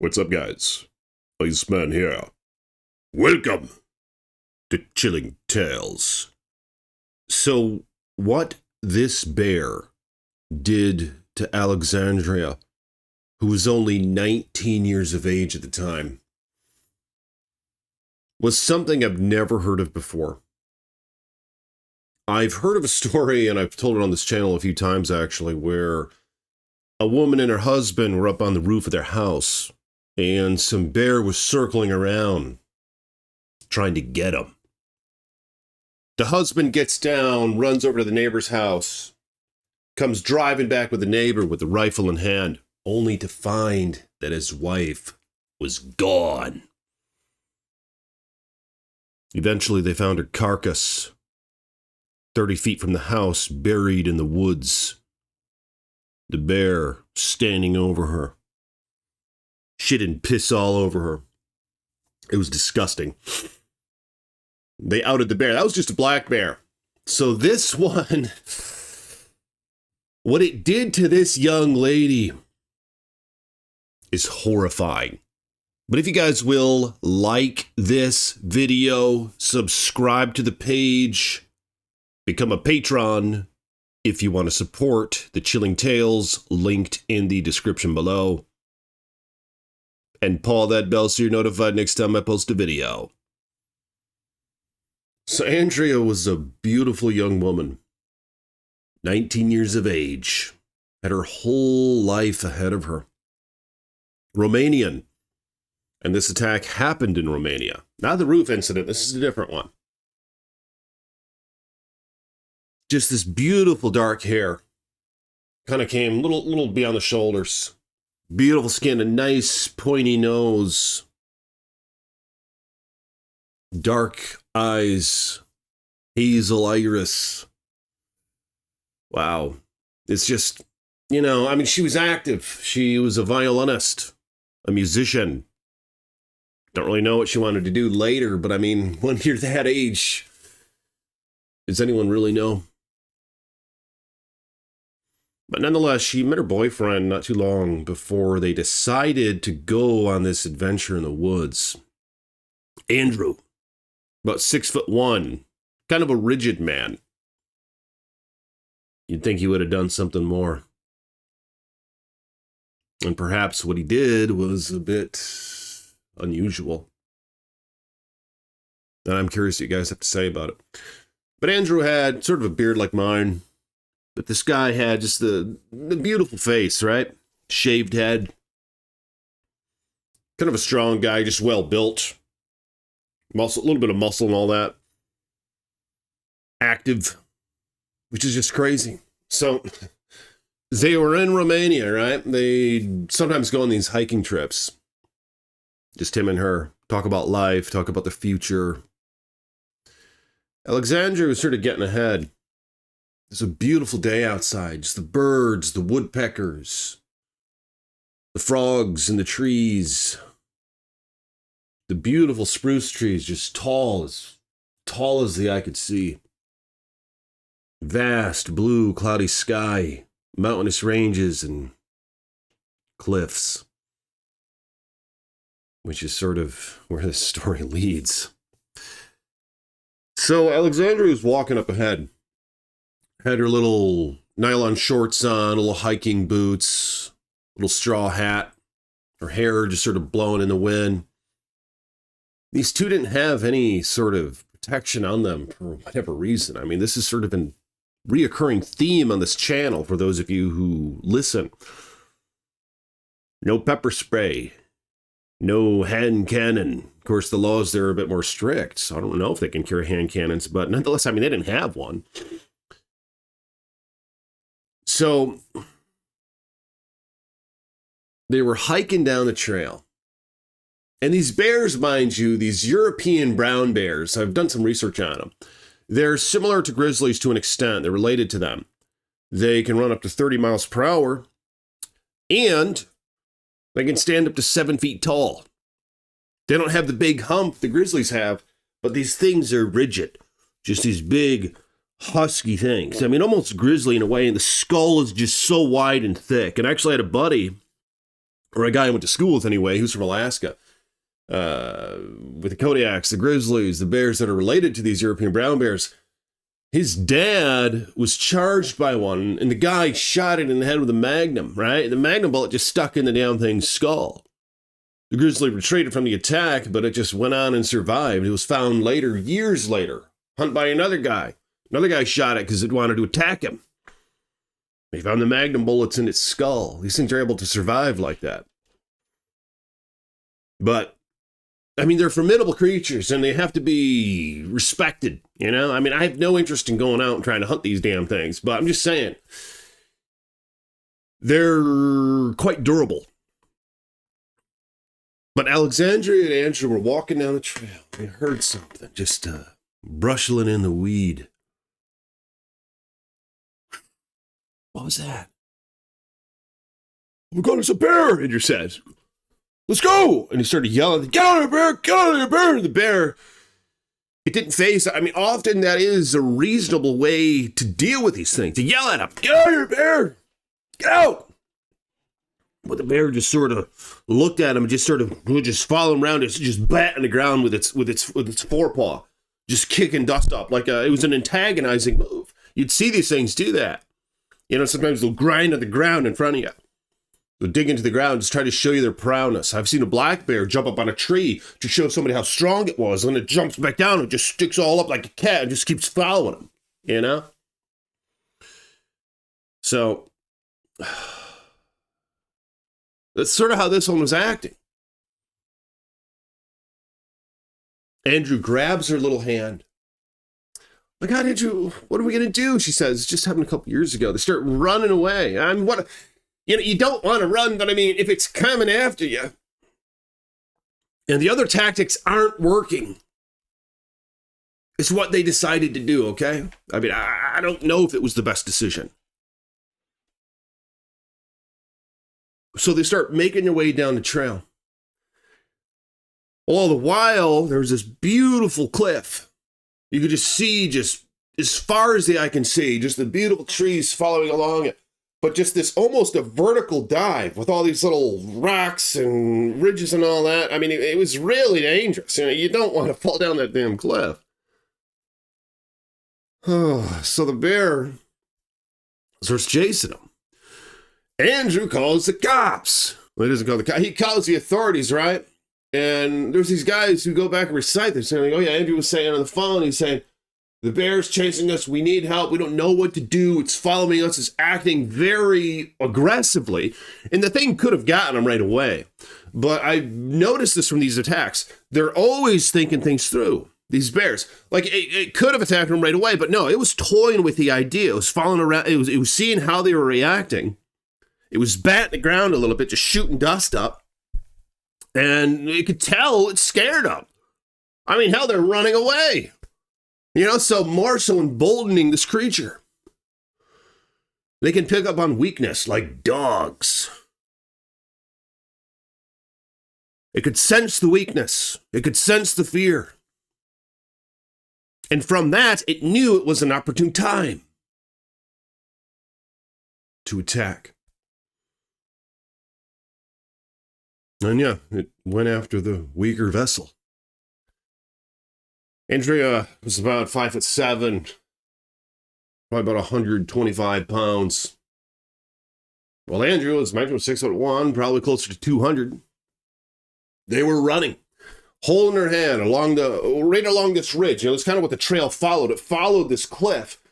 What's up, guys? Iceman here. Welcome to Chilling Tales. So, what this bear did to Alexandria, who was only 19 years of age at the time, was something I've never heard of before. I've heard of a story, and I've told it on this channel a few times actually, where a woman and her husband were up on the roof of their house, and some bear was circling around, trying to get them. The husband gets down, runs over to the neighbor's house, comes driving back with the neighbor with the rifle in hand, only to find that his wife was gone. Eventually, they found her carcass 30 feet from the house, buried in the woods. The bear standing over her. Shit and piss all over her. It was disgusting. They outed the bear. That was just a black bear. So this one, what it did to this young lady is horrifying. But if you guys will like this video, subscribe to the page, become a patron if you want to support the Chilling Tales, linked in the description below. And paw that bell so you're notified next time I post a video. So Andrea was a beautiful young woman, 19 years of age, had her whole life ahead of her. Romanian, and this attack happened in Romania. Not the roof incident, this is a different one. Just this beautiful dark hair, kind of came a little beyond the shoulders. Beautiful skin, a nice pointy nose, dark eyes, hazel iris. Wow. It's just, she was active. She was a violinist, a musician. Don't really know what she wanted to do later, but when you're that age, does anyone really know? But nonetheless, she met her boyfriend not too long before they decided to go on this adventure in the woods. Andrew, about 6'1", kind of a rigid man. You'd think he would have done something more. And perhaps what he did was a bit unusual. And I'm curious what you guys have to say about it. But Andrew had sort of a beard like mine. But this guy had just the beautiful face, right? Shaved head. Kind of a strong guy, just well built. Muscle, a little bit of muscle and all that. Active, which is just crazy. So they were in Romania, right? They sometimes go on these hiking trips. Just him and her. Talk about life, talk about the future. Alexandria was sort of getting ahead. It's a beautiful day outside. Just the birds, the woodpeckers, the frogs in the trees, the beautiful spruce trees, just tall as the eye could see. Vast blue cloudy sky, mountainous ranges and cliffs, which is sort of where this story leads. So Alexandria was walking up ahead. Had her little nylon shorts on, little hiking boots, little straw hat, her hair just sort of blowing in the wind. These two didn't have any sort of protection on them for whatever reason. This is sort of a reoccurring theme on this channel for those of you who listen. No pepper spray, no hand cannon. Of course, the laws there are a bit more strict, so I don't know if they can carry hand cannons, but nonetheless, they didn't have one. So they were hiking down the trail. And these bears, mind you, these European brown bears, I've done some research on them. They're similar to grizzlies to an extent. They're related to them. They can run up to 30 miles per hour. And they can stand up to 7 feet tall. They don't have the big hump the grizzlies have, but these things are rigid. Just these big husky things. Almost grizzly in a way, and the skull is just so wide and thick. And I actually had a buddy or a guy I went to school with anyway, who's from Alaska, with the Kodiaks, the grizzlies, the bears that are related to these European brown bears. His dad was charged by one, and the guy shot it in the head with a magnum, right? The magnum bullet just stuck in the damn thing's skull. The grizzly retreated from the attack, but it just went on and survived. It was found later, years later, hunted by another guy. Another guy shot it because it wanted to attack him. They found the magnum bullets in its skull. These things are able to survive like that. But, I mean, they're formidable creatures, and they have to be respected, you know? I mean, I have no interest in going out and trying to hunt these damn things, but I'm just saying, they're quite durable. But Alexandria and Andrew were walking down the trail. They heard something, just brushing in the weed. What was that? Oh my God, it's a bear, Andrew says. Let's go! And he started yelling, get out of here, bear! Get out of here, bear! And the bear, it didn't phase. I mean, often that is a reasonable way to deal with these things, to yell at him, get out of here, bear! Get out! But the bear just sort of looked at him and just sort of would just follow him around, just batting the ground with its forepaw, just kicking dust up like it was an antagonizing move. You'd see these things do that. You know, sometimes they'll grind on the ground in front of you. They'll dig into the ground, just try to show you their prowess. I've seen a black bear jump up on a tree to show somebody how strong it was, and then it jumps back down and just sticks all up like a cat and just keeps following him, you know? So that's sort of how this one was acting. Andrew grabs her little hand. My God, Andrew, what are we going to do? She says, just happened a couple years ago. They start running away. I mean, what? You know, you don't want to run, but I mean, if it's coming after you and the other tactics aren't working, it's what they decided to do, okay? I mean, I don't know if it was the best decision. So they start making their way down the trail. All the while, there's this beautiful cliff. You could just see, just as far as the eye can see, just the beautiful trees following along it. But just this almost a vertical dive with all these little rocks and ridges and all that. I mean, it was really dangerous. You know, you don't want to fall down that damn cliff. So the bear starts chasing him. Andrew calls the cops. Well, he doesn't call the cops. He calls the authorities, right? And there's these guys who go back and recite this. Saying, oh yeah, Andrew was saying on the phone, he's saying, the bear's chasing us. We need help. We don't know what to do. It's following us. It's acting very aggressively. And the thing could have gotten him right away. But I noticed this from these attacks. They're always thinking things through, these bears. Like, it could have attacked them right away, but no, it was toying with the idea. It was following around. It was seeing how they were reacting. It was batting the ground a little bit, just shooting dust up. And you could tell it scared them. I mean, hell, they're running away. You know, so more so emboldening this creature. They can pick up on weakness like dogs. It could sense the weakness. It could sense the fear. And from that, it knew it was an opportune time to attack. And yeah, it went after the weaker vessel. Andrea was about 5'7", probably about 125 pounds. Well, Andrew, as mentioned, was 6'1", probably closer to 200. They were running, holding her hand right along this ridge. You know, it's kind of what the trail followed. It followed this cliff.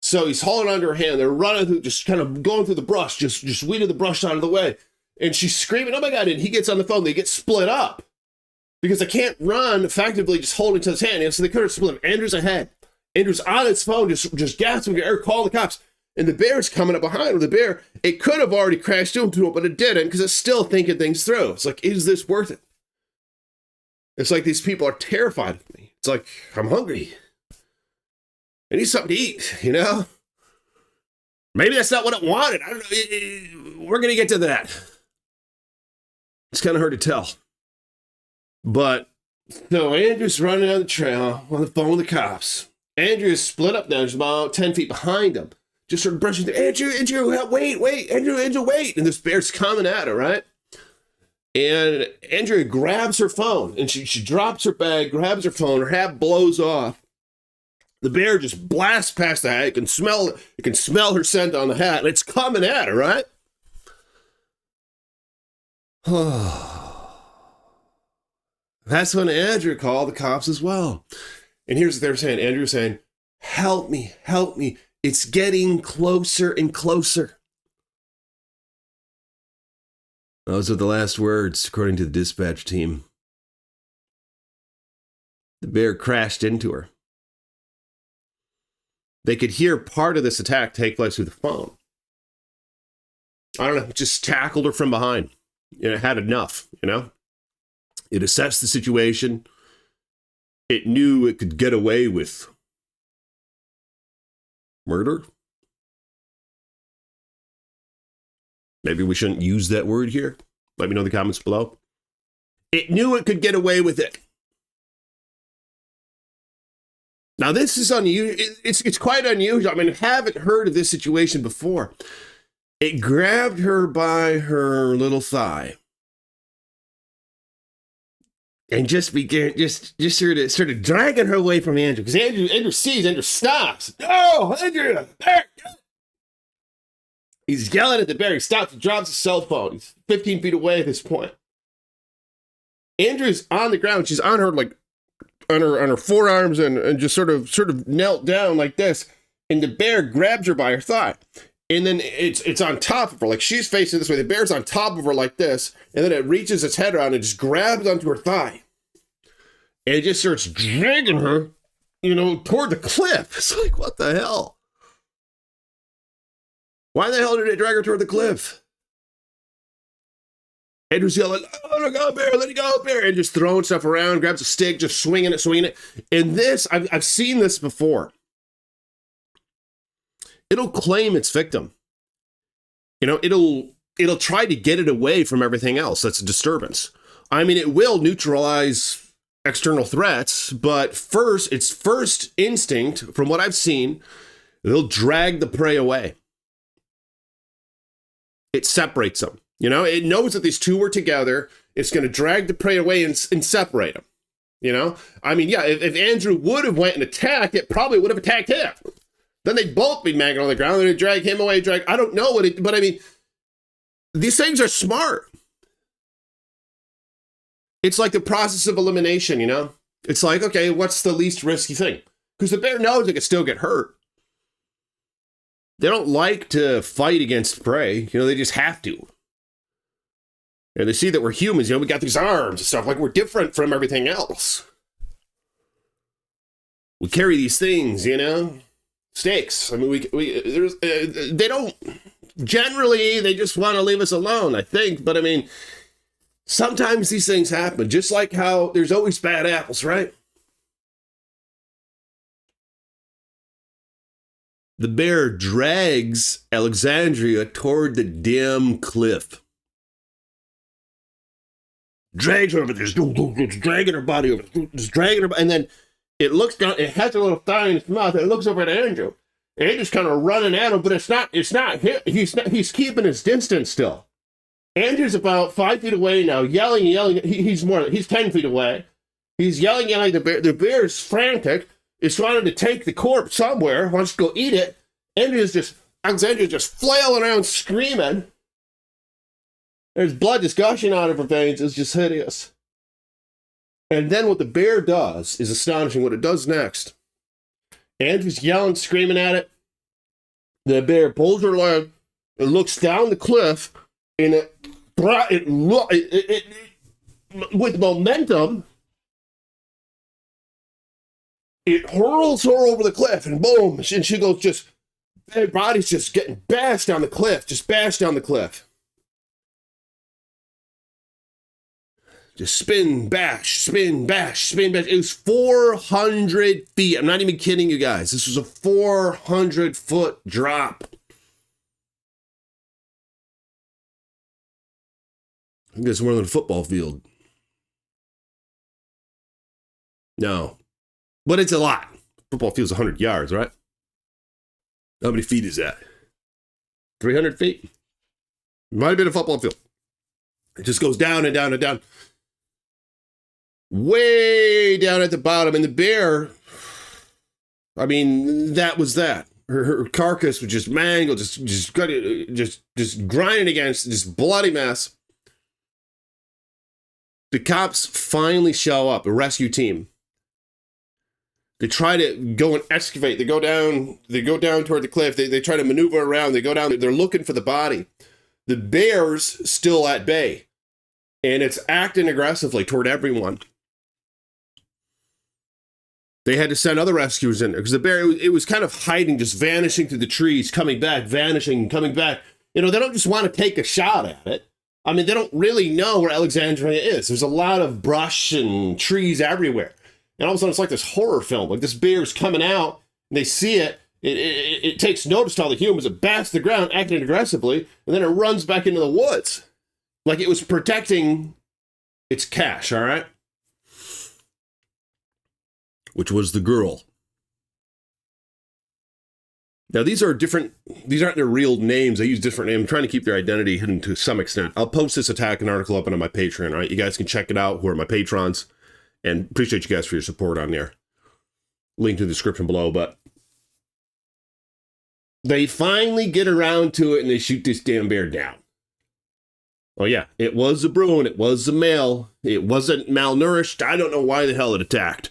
So he's holding onto her hand. They're running through, just kind of going through the brush, just weeding the brush out of the way. And she's screaming, oh my God, and he gets on the phone. They get split up because they can't run effectively just holding to his hand. And so they could have split. Andrew's ahead. Andrew's on its phone, just gasping, call the cops. And the bear's coming up behind him. The bear, it could have already crashed into it, but it didn't because it's still thinking things through. It's like, is this worth it? It's like these people are terrified of me. It's like, I'm hungry. I need something to eat, you know? Maybe that's not what it wanted. I don't know. We're going to get to that. It's kind of hard to tell. But, so Andrew's running down the trail on the phone with the cops. Andrew is split up now. He's about 10 feet behind him. Just sort of brushing through. Andrew, wait. Andrew, wait. And this bear's coming at her, right? And Andrea grabs her phone, and she drops her bag, grabs her phone, her hat blows off. The bear just blasts past the hat. It can smell her scent on the hat, and it's coming at her, right? That's when Andrea called the cops as well. And here's what they were saying. Andrea was saying, help me, help me. It's getting closer and closer. Those are the last words, according to the dispatch team. The bear crashed into her. They could hear part of this attack take place through the phone. I don't know, just tackled her from behind. It had enough, It assessed the situation. It knew it could get away with murder. Maybe we shouldn't use that word here. Let me know in the comments below. It knew it could get away with it. Now, this is unusual. It's quite unusual. I mean, I haven't heard of this situation before. It grabbed her by her little thigh and just began sort of dragging her away from Andrew. Because Andrew sees, Andrew stops. No, Andrew! He's yelling at the bear. He stops and drops his cell phone. He's 15 feet away at this point. Andrew's on the ground. She's on her on her forearms and just sort of knelt down like this. And the bear grabs her by her thigh. And then it's on top of her. Like she's facing this way. The bear's on top of her like this. And then it reaches its head around and just grabs onto her thigh. And it just starts dragging her, toward the cliff. It's like, what the hell? Why the hell did it drag her toward the cliff? Andrew's yelling, "Oh, let go, bear, let it go, bear," and just throwing stuff around, grabs a stick, just swinging it. And this, I've seen this before. It'll claim its victim. It'll try to get it away from everything else that's a disturbance. I mean, it will neutralize external threats, but its first instinct, from what I've seen, it'll drag the prey away. It separates them. It knows that these two were together. It's going to drag the prey away and separate them. I mean, yeah, if Andrew would have went and attacked, it probably would have attacked him. Then they'd both be mangled on the ground. They'd drag him away, I don't know but I mean, these things are smart. It's like the process of elimination, It's like, okay, what's the least risky thing? Because the bear knows it can still get hurt. They don't like to fight against prey. They just have to. And they see that we're humans. We got these arms and stuff. Like, we're different from everything else. We carry these things, Stakes. I mean, they don't, generally, they just want to leave us alone, I think. But, I mean, sometimes these things happen. Just like how there's always bad apples, right? The bear drags Alexandria toward the damn cliff. Drags her over there, just dragging her body over, just dragging her, and then it looks down, it has a little thigh in its mouth, and it looks over at Andrew. And Andrew's kind of running at him, but it's not, he's keeping his distance still. Andrew's about 5 feet away now, yelling, he's 10 feet away. He's yelling, the bear's frantic. Is trying to take the corpse somewhere, wants to go eat it. Alexandria's just flailing around screaming. There's blood just gushing out of her veins. It's just hideous. And then what the bear does is astonishing. What it does next. Andrew's yelling, screaming at it. The bear pulls her leg and looks down the cliff, and with momentum, it hurls her over the cliff, and boom, and she goes her body's just getting bashed down the cliff, Just spin, bash. It was 400 feet. I'm not even kidding you guys. This was a 400-foot drop. I think it's more than a football field. No. But it's a lot. Football field's 100 yards, right? How many feet is that? 300 feet? Might have been a football field. It just goes down and down and down. Way down at the bottom. And the bear, I mean, that was that. Her carcass was just mangled, just grinding against this bloody mess. The cops finally show up, a rescue team. They try to go and excavate. They go down toward the cliff. They try to maneuver around. They go down. They're looking for the body. The bear's still at bay, and it's acting aggressively toward everyone. They had to send other rescuers in there because the bear, it was kind of hiding, just vanishing through the trees, coming back, vanishing, coming back. You know, they don't just want to take a shot at it. I mean, they don't really know where Alexandria is. There's a lot of brush and trees everywhere. And all of a sudden, it's like this horror film. Like this bear's coming out, and they see it. It takes notice to all the humans. It bats the ground, acting aggressively, and then it runs back into the woods. Like it was protecting its cache, all right? Which was the girl. Now, these aren't their real names. They use different names. I'm trying to keep their identity hidden to some extent. I'll post this attack and article up on my Patreon, all right? You guys can check it out, who are my patrons, and appreciate you guys for your support on there. Link to the description below, but they finally get around to it and they shoot this damn bear down. Oh yeah, it was a Bruin, it was a male, it wasn't malnourished. I don't know why the hell it attacked.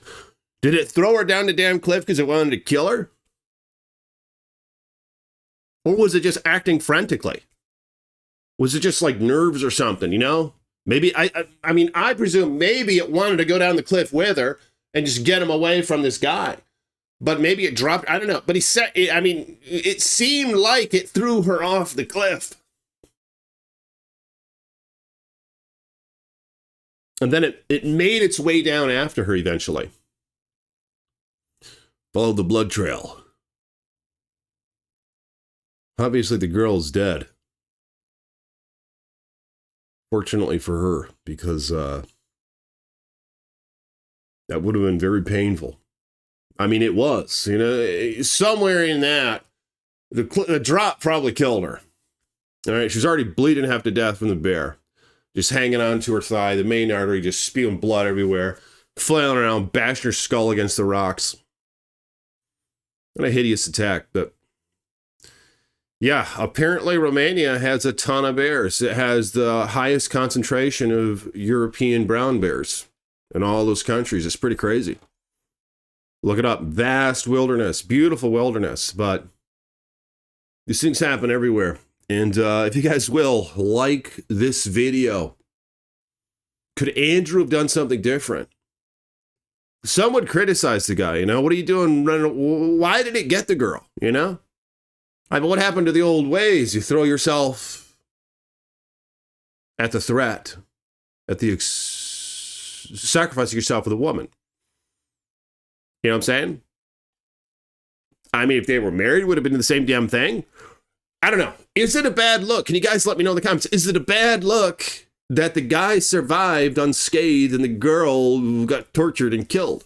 Did it throw her down the damn cliff because it wanted to kill her? Or was it just acting frantically? Was it just like nerves or something, you know? Maybe, I mean, I presume maybe it wanted to go down the cliff with her and just get him away from this guy. But maybe it dropped, I don't know. But he said, I mean, it seemed like it threw her off the cliff. And then it made its way down after her eventually. Followed the blood trail. Obviously, the girl's dead. Fortunately for her, because that would have been very painful. I mean, it was, you know, somewhere in that, the drop probably killed her. All right, she's already bleeding half to death from the bear. Just hanging on to her thigh, the main artery just spewing blood everywhere, flailing around, bashing her skull against the rocks. What a hideous attack, but yeah, apparently Romania has a ton of bears. It has the highest concentration of European brown bears in all those countries. It's pretty crazy. Look it up. Vast wilderness, beautiful wilderness, but these things happen everywhere. And if you guys will, like this video. Could Andrew have done something different? Some would criticize the guy, you know? What are you doing? Why did it get the girl, you know? I mean, what happened to the old ways? You throw yourself at the threat, at the sacrificing yourself for the woman. You know what I'm saying? I mean, if they were married, it would have been the same damn thing. I don't know. Is it a bad look? Can you guys let me know in the comments? Is it a bad look that the guy survived unscathed and the girl got tortured and killed?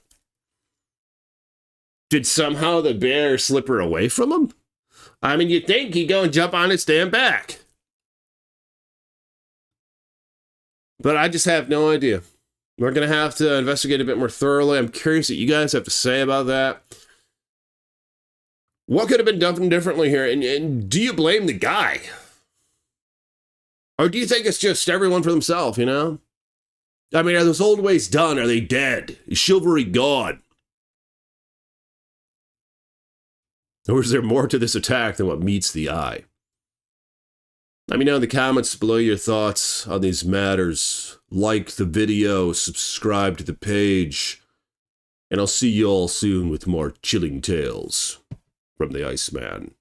Did somehow the bear slip her away from him? I mean, you'd think he'd go and jump on its damn back. But I just have no idea. We're going to have to investigate a bit more thoroughly. I'm curious what you guys have to say about that. What could have been done differently here? And do you blame the guy? Or do you think it's just everyone for themselves, you know? I mean, are those old ways done? Are they dead? Is chivalry gone? Or is there more to this attack than what meets the eye? Let me know in the comments below your thoughts on these matters. Like the video, subscribe to the page, and I'll see you all soon with more chilling tales from the Iceman.